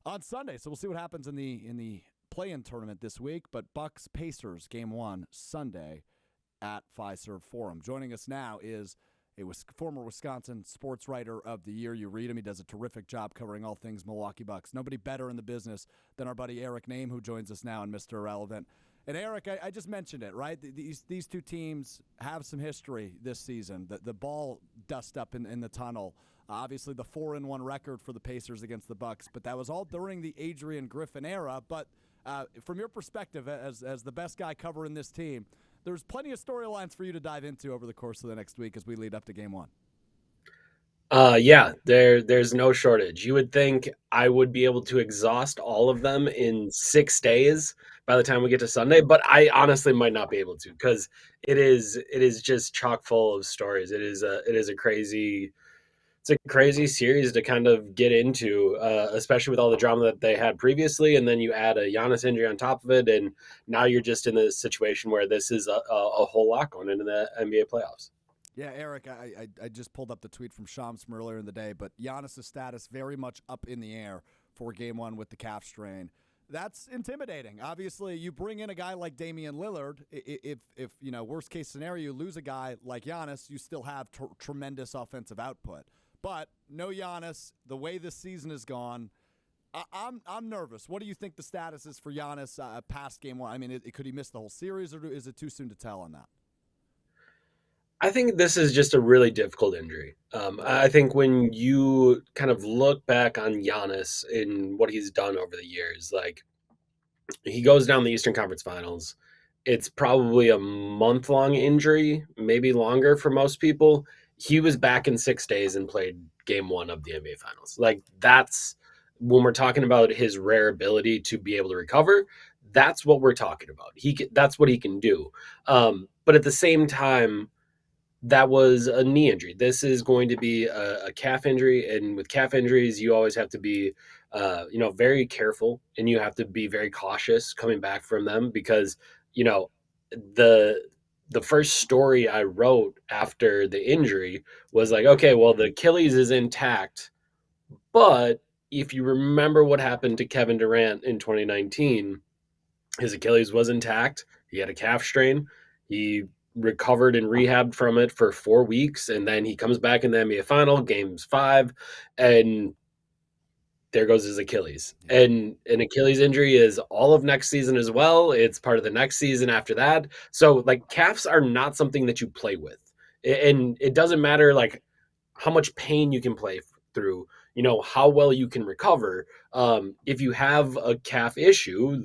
on Sunday. So we'll see what happens in the play-in tournament this week. But Bucks Pacers game 1 Sunday at Fiserv Forum. Joining us now is a former Wisconsin sports writer of the year. You read him. He does a terrific job covering all things Milwaukee Bucks. Nobody better in the business than our buddy Eric Nehm, who joins us now on Mr. Irrelevant. And Eric, I just mentioned it, right? These two teams have some history this season. The ball dust up in the tunnel. Obviously, the 4-1 record for the Pacers against the Bucks, but that was all during the Adrian Griffin era. But from your perspective, as the best guy covering this team, there's plenty of storylines for you to dive into over the course of the next week as we lead up to Game 1. Yeah, there's no shortage. You would think I would be able to exhaust all of them in 6 days by the time we get to Sunday, but I honestly might not be able to because it is just chock full of stories. It is a crazy series to kind of get into, especially with all the drama that they had previously, and then you add a Giannis injury on top of it, and now you're just in this situation where this is a whole lot going into the NBA playoffs. Yeah, Eric, I just pulled up the tweet from Shams from earlier in the day, but Giannis' status very much up in the air for Game 1 with the calf strain. That's intimidating. Obviously, you bring in a guy like Damian Lillard. If worst case scenario, you lose a guy like Giannis, you still have tremendous offensive output. But no Giannis, the way this season has gone, I'm nervous. What do you think the status is for Giannis past Game 1? I mean, could he miss the whole series, or is it too soon to tell on that? I think this is just a really difficult injury. I think when you kind of look back on Giannis and what he's done over the years, like he goes down the Eastern Conference Finals. It's probably a month-long injury, maybe longer for most people. He was back in 6 days and played Game 1 of the NBA Finals. Like that's when we're talking about his rare ability to be able to recover. That's what we're talking about. That's what he can do. But at the same time, that was a knee injury. This is going to be a calf injury, and with calf injuries, you always have to be, very careful, and you have to be very cautious coming back from them because, you know, the the first story I wrote after the injury was like, okay, well, the Achilles is intact, but if you remember what happened to Kevin Durant in 2019, his Achilles was intact. He had a calf strain. He recovered and rehabbed from it for 4 weeks, and then he comes back in the NBA final, games 5, and there goes his Achilles. And an Achilles injury is all of next season as well. It's part of the next season after that. So like calves are not something that you play with. And it doesn't matter like how much pain you can play through, how well you can recover. If you have a calf issue,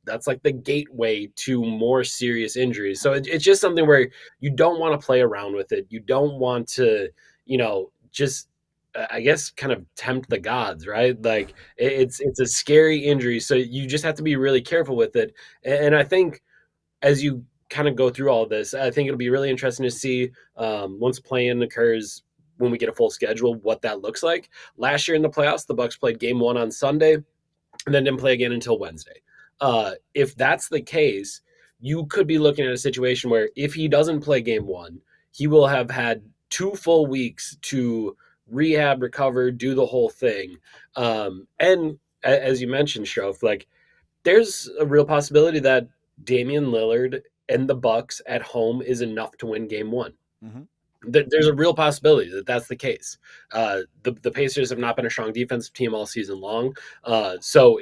that's like the gateway to more serious injuries. So it's just something where you don't want to play around with it. You don't want to, just I guess kind of tempt the gods, right? Like it's a scary injury, so you just have to be really careful with it. And I think as you kind of go through all of this, I think it'll be really interesting to see once play-in occurs when we get a full schedule what that looks like. Last year in the playoffs, the Bucks played Game 1 on Sunday and then didn't play again until Wednesday. If that's the case, you could be looking at a situation where if he doesn't play Game 1, he will have had 2 full weeks to rehab, recover, do the whole thing. And as you mentioned, Strofe, like there's a real possibility that Damian Lillard and the Bucks at home is enough to win Game 1. Mm-hmm. There's a real possibility that that's the case. The Pacers have not been a strong defensive team all season long, so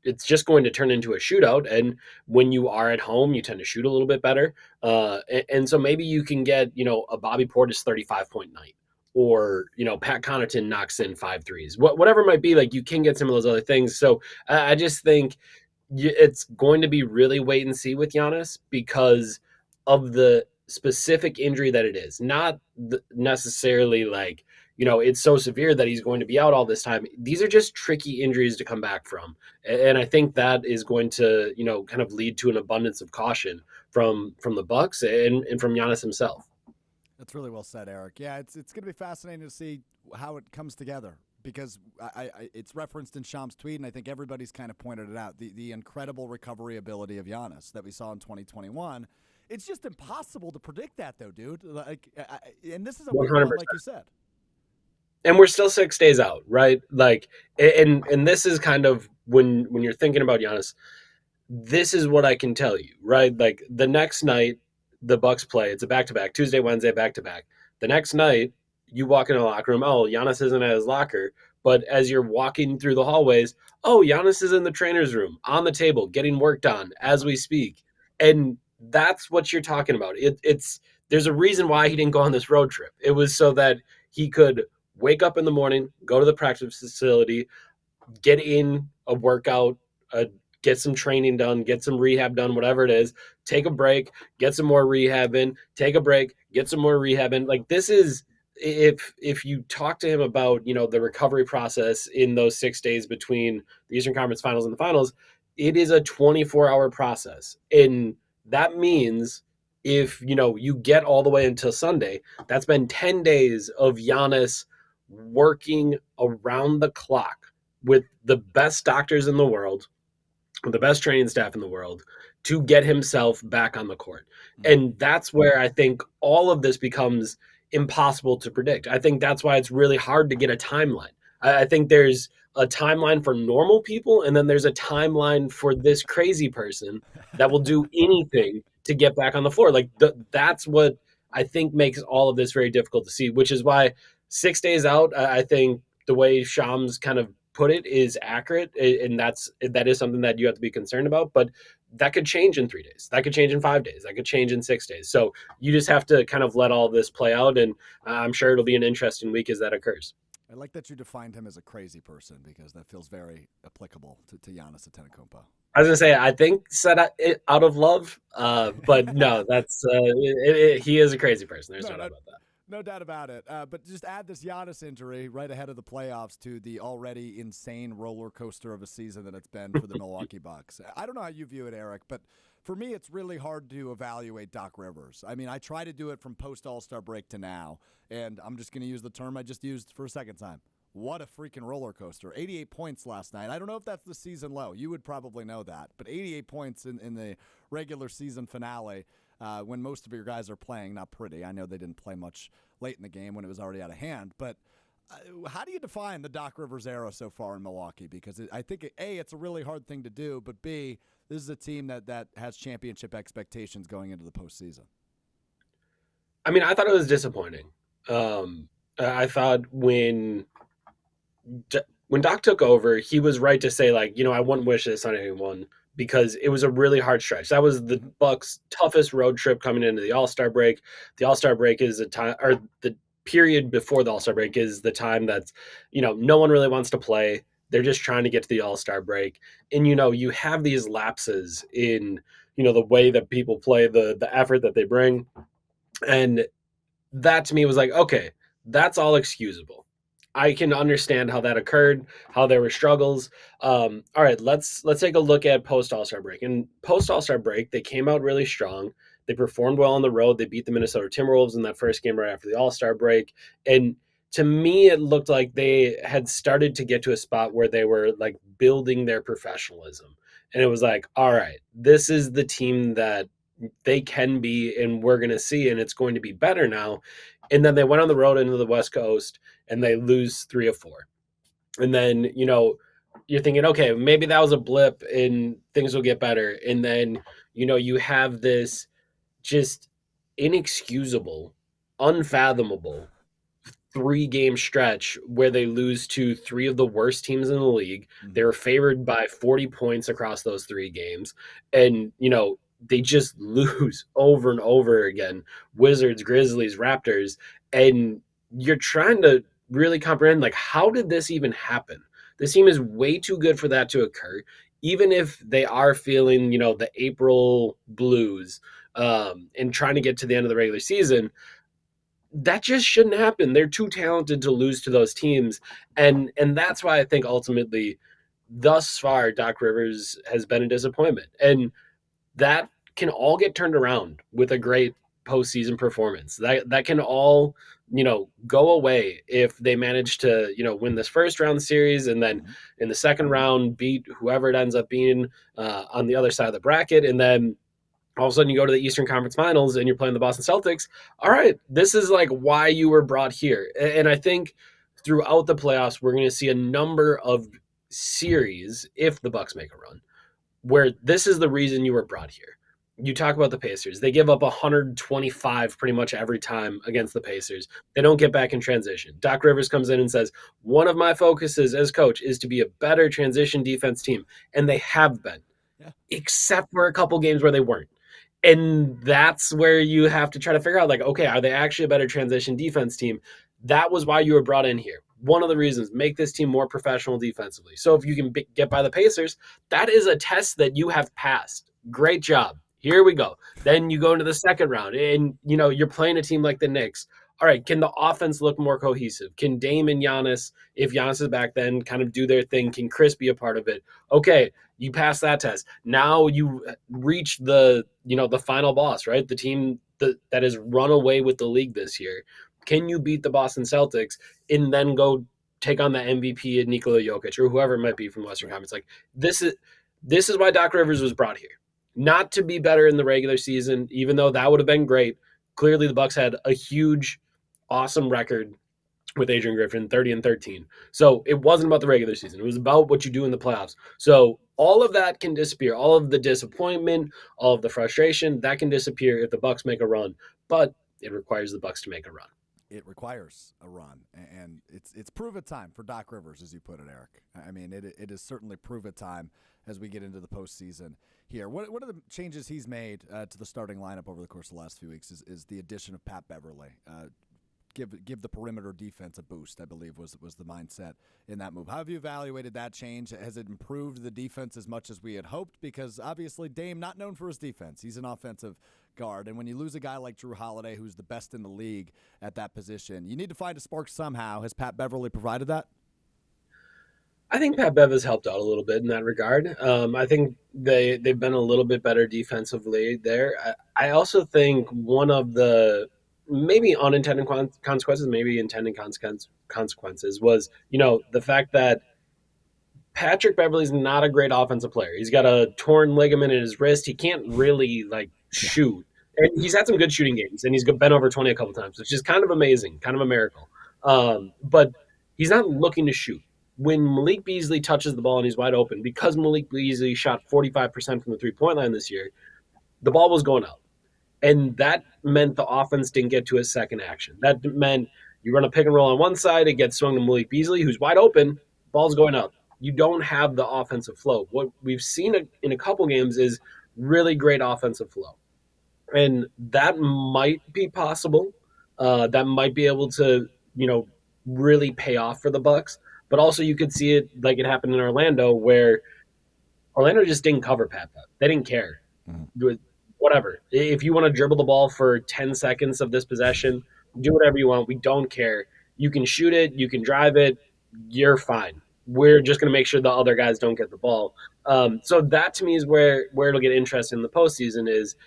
it's just going to turn into a shootout. And when you are at home, you tend to shoot a little bit better, and so maybe you can get a Bobby Portis 35-point night, or Pat Connaughton knocks in 5 threes, whatever it might be. Like you can get some of those other things. So I just think it's going to be really wait and see with Giannis because of the specific injury that it is, not necessarily like it's so severe that he's going to be out all this time. These are just tricky injuries to come back from, and I think that is going to kind of lead to an abundance of caution from the Bucks and from Giannis himself. That's really well said, Eric. Yeah, it's going to be fascinating to see how it comes together because it's referenced in Shams' tweet, and I think everybody's kind of pointed it out, the incredible recovery ability of Giannis that we saw in 2021. It's just impossible to predict that, though, dude. And this is a weird one, like you said. and we're still 6 days out, right? Like, and this is kind of when you're thinking about Giannis, this is what I can tell you, right? Like the next night the Bucks play, it's a back to back, Tuesday, Wednesday, back to back. The next night, you walk in a locker room, oh, Giannis isn't at his locker. But as you're walking through the hallways, oh, Giannis is in the trainer's room, on the table, getting worked on as we speak. And that's what you're talking about. It's there's a reason why he didn't go on this road trip. It was so that he could wake up in the morning, go to the practice facility, get in a workout, get some training done, get some rehab done, whatever it is, take a break, get some more rehab in, take a break, get some more rehab in. Like this is if you talk to him about, the recovery process in those 6 days between the Eastern Conference Finals and the Finals, it is a 24-hour process. And that means if you get all the way until Sunday, that's been 10 days of Giannis working around the clock with the best doctors in the world, with the best training staff in the world to get himself back on the court. And that's where I think all of this becomes impossible to predict. I think that's why it's really hard to get a timeline. I think there's a timeline for normal people, and then there's a timeline for this crazy person that will do anything to get back on the floor. Like that's what I think makes all of this very difficult to see, which is why 6 days out, I think the way Shams kind of put it is accurate, and that is something that you have to be concerned about. But that could change in 3 days. That could change in 5 days. That could change in 6 days. So you just have to kind of let all this play out, and I'm sure it'll be an interesting week as that occurs. I like that you defined him as a crazy person because that feels very applicable to Giannis Antetokounmpo. I was gonna say I think said it out of love, but no, that's he is a crazy person. There's no doubt about that. No doubt about it. But just add this Giannis injury right ahead of the playoffs to the already insane roller coaster of a season that it's been for the Milwaukee Bucks. I don't know how you view it, Eric, but for me, it's really hard to evaluate Doc Rivers. I mean, I try to do it from post All-Star break to now, and I'm just going to use the term I just used for a second time. What a freaking roller coaster. 88 points last night. I don't know if that's the season low. You would probably know that. But 88 points in the regular season finale when most of your guys are playing, not pretty. I know they didn't play much late in the game when it was already out of hand. But how do you define the Doc Rivers era so far in Milwaukee? Because I think, A, it's a really hard thing to do, but B, this is a team that has championship expectations going into the postseason. I mean, I thought it was disappointing. I thought when Doc took over, he was right to say, like, I wouldn't wish this on anyone because it was a really hard stretch. That was the Bucks' toughest road trip coming into the All-Star break. The All-Star break is a time, or the period before the All-Star break is the time that's, no one really wants to play. They're just trying to get to the All-Star break. And, you have these lapses in, the way that people play, the effort that they bring. And that to me was like, okay, that's all excusable. I can understand how that occurred, how there were struggles. All right, let's take a look at post All-Star break. And post All-Star break, they came out really strong. They performed well on the road. They beat the Minnesota Timberwolves in that first game right after the All-Star break. And to me, it looked like they had started to get to a spot where they were like building their professionalism. And it was like, all right, this is the team that they can be and we're going to see, and it's going to be better now. And then they went on the road into the West Coast and they lose 3 of 4. And then, you're thinking, okay, maybe that was a blip and things will get better. And then, you have this just inexcusable, unfathomable 3-game stretch where they lose to 3 of the worst teams in the league. They were favored by 40 points across those 3 games. And, they just lose over and over again. Wizards, Grizzlies, Raptors. And you're trying to really comprehend, like, how did this even happen? This team is way too good for that to occur. Even if they are feeling, the April blues and trying to get to the end of the regular season, that just shouldn't happen. They're too talented to lose to those teams. And that's why I think ultimately, thus far, Doc Rivers has been a disappointment. And that can all get turned around with a great postseason performance. That can all, go away if they manage to, win this first round series and then in the second round beat whoever it ends up being on the other side of the bracket. And then all of a sudden you go to the Eastern Conference Finals and you're playing the Boston Celtics. All right, this is like why you were brought here. And I think throughout the playoffs, we're going to see a number of series if the Bucks make a run where this is the reason you were brought here. You talk about the Pacers. They give up 125 pretty much every time against the Pacers. They don't get back in transition. Doc Rivers comes in and says, one of my focuses as coach is to be a better transition defense team. And they have been, Yeah. except for a couple games where they weren't. And that's where you have to try to figure out, like, okay, are they actually a better transition defense team? That was why you were brought in here. One of the reasons, make this team more professional defensively. So if you can get by the Pacers, that is a test that you have passed. Great job. Here we go. Then you go into the second round and, you're playing a team like the Knicks. All right, can the offense look more cohesive? Can Dame and Giannis, if Giannis is back then, kind of do their thing? Can Chris be a part of it? Okay, you pass that test. Now you reach the final boss, right? The team that has run away with the league this year. Can you beat the Boston Celtics and then go take on the MVP and Nikola Jokic or whoever it might be from the Western Conference? Like this is why Doc Rivers was brought here. Not to be better in the regular season, even though that would have been great. Clearly the Bucks had a huge, awesome record with Adrian Griffin, 30-13. So it wasn't about the regular season. It was about what you do in the playoffs. So all of that can disappear. All of the disappointment, all of the frustration, that can disappear if the Bucks make a run. But it requires the Bucks to make a run. It requires a run, and it's prove it time for Doc Rivers, as you put it, Eric. I mean, it is certainly prove it time as we get into the postseason here. What are the changes he's made to the starting lineup over the course of the last few weeks is the addition of Pat Beverley. Give the perimeter defense a boost, I believe was the mindset in that move. How have you evaluated that change? Has it improved the defense as much as we had hoped? Because obviously Dame, not known for his defense. He's an offensive guard. And when you lose a guy like Drew Holiday, who's the best in the league at that position, you need to find a spark somehow. Has Pat Beverley provided that? I think Pat Bev has helped out a little bit in that regard. I think they've been a little bit better defensively there. I also think one of the maybe unintended consequences, maybe intended consequences was the fact that Patrick Beverley's not a great offensive player. He's got a torn ligament in his wrist. He can't really shoot. And he's had some good shooting games, and he's been over 20 a couple times, which is kind of amazing, kind of a miracle. But he's not looking to shoot. When Malik Beasley touches the ball and he's wide open, because Malik Beasley shot 45% from the three-point line this year, the ball was going out. And that meant the offense didn't get to a second action. That meant you run a pick and roll on one side, it gets swung to Malik Beasley, who's wide open, ball's going out. You don't have the offensive flow. What we've seen in a couple games is really great offensive flow. And that might be possible. That might be able to, really pay off for the Bucks. But also you could see it like it happened in Orlando, where Orlando just didn't cover Pat Bev. They didn't care. Mm-hmm. Whatever. If you want to dribble the ball for 10 seconds of this possession, do whatever you want. We don't care. You can shoot it. You can drive it. You're fine. We're just going to make sure the other guys don't get the ball. So that to me is where it'll get interesting in the postseason is,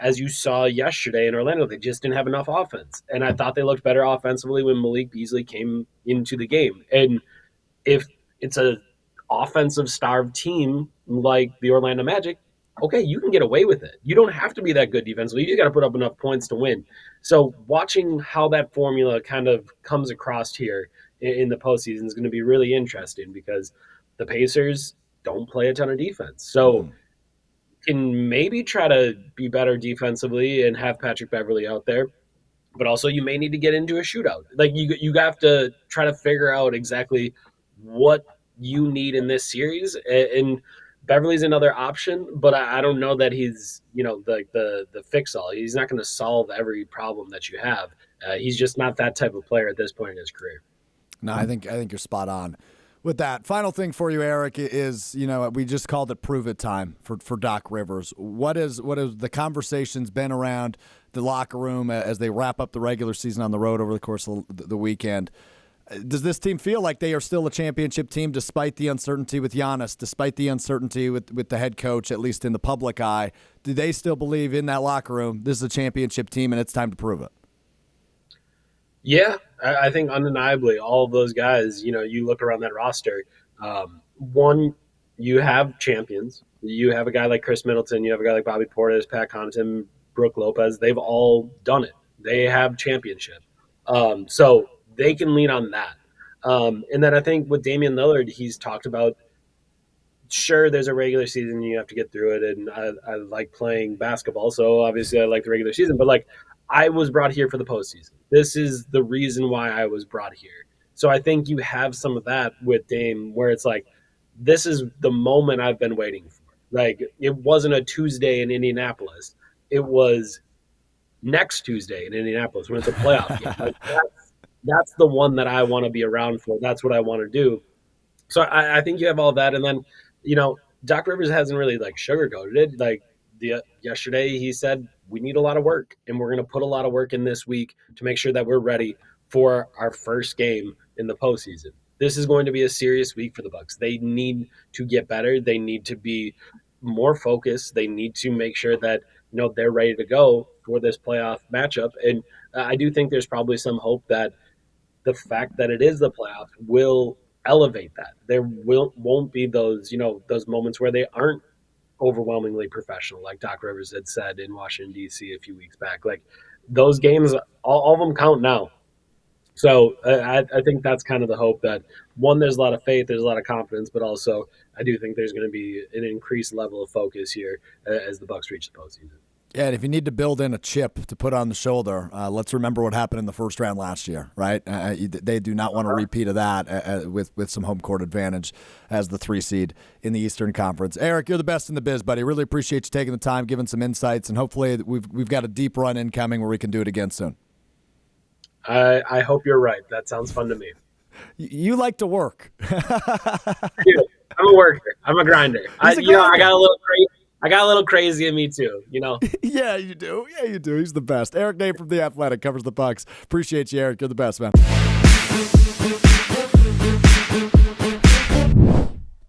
as you saw yesterday in Orlando, they just didn't have enough offense. And I thought they looked better offensively when Malik Beasley came into the game. And if it's a offensive starved team like the Orlando Magic, okay, you can get away with it. You don't have to be that good defensively. You just got to put up enough points to win. So watching how that formula kind of comes across here in the postseason is going to be really interesting because the Pacers don't play a ton of defense. So can maybe try to be better defensively and have Patrick Beverley out there. But also you may need to get into a shootout. Like you have to try to figure out exactly what you need in this series. And Beverly's another option, but I don't know that he's, the fix-all. He's not going to solve every problem that you have. He's just not that type of player at this point in his career. No, I think you're spot on with that. Final thing for you, Eric, is, we just called it prove it time for Doc Rivers. What is the conversations been around the locker room as they wrap up the regular season on the road over the course of the weekend? Does this team feel like they are still a championship team despite the uncertainty with Giannis, despite the uncertainty with the head coach, at least in the public eye? Do they still believe in that locker room this is a championship team and it's time to prove it? Yeah, I think undeniably all of those guys, you look around that roster, one, you have champions. You have a guy like Chris Middleton. You have a guy like Bobby Portis, Pat Connaughton, Brooke Lopez. They've all done it. They have championship. So they can lean on that. And then I think with Damian Lillard, he's talked about, sure, there's a regular season, you have to get through it, and I like playing basketball, so obviously I like the regular season, but like, I was brought here for the postseason. This is the reason why I was brought here. So I think you have some of that with Dame, where it's like, this is the moment I've been waiting for. Like, it wasn't a Tuesday in Indianapolis; it was next Tuesday in Indianapolis when it's a playoff game. Like, that's the one that I want to be around for. That's what I want to do. So I think you have all that, and then Doc Rivers hasn't really like sugarcoated it. Like yesterday, he said we need a lot of work, and we're going to put a lot of work in this week to make sure that we're ready for our first game in the postseason. This is going to be a serious week for the Bucks. They need to get better. They need to be more focused. They need to make sure that they're ready to go for this playoff matchup. And I do think there's probably some hope that the fact that it is the playoffs will elevate that. There won't be those moments where they aren't overwhelmingly professional, like Doc Rivers had said in Washington D.C. a few weeks back. Like, those games, all of them count now. So I think that's kind of the hope that, one, there's a lot of faith, there's a lot of confidence, but also I do think there's going to be an increased level of focus here as the Bucks reach the postseason. Yeah, and if you need to build in a chip to put on the shoulder, let's remember what happened in the first round last year, right? They do not want a repeat of that with some home court advantage as the 3 seed in the Eastern Conference. Eric, you're the best in the biz, buddy. Really appreciate you taking the time, giving some insights, and hopefully we've got a deep run incoming where we can do it again soon. I hope you're right. That sounds fun to me. You like to work. Dude, I'm a worker. I'm a grinder. I got a little crazy in me too, Yeah, you do. He's the best. Eric Nehm from The Athletic covers the Bucks. Appreciate you, Eric. You're the best, man.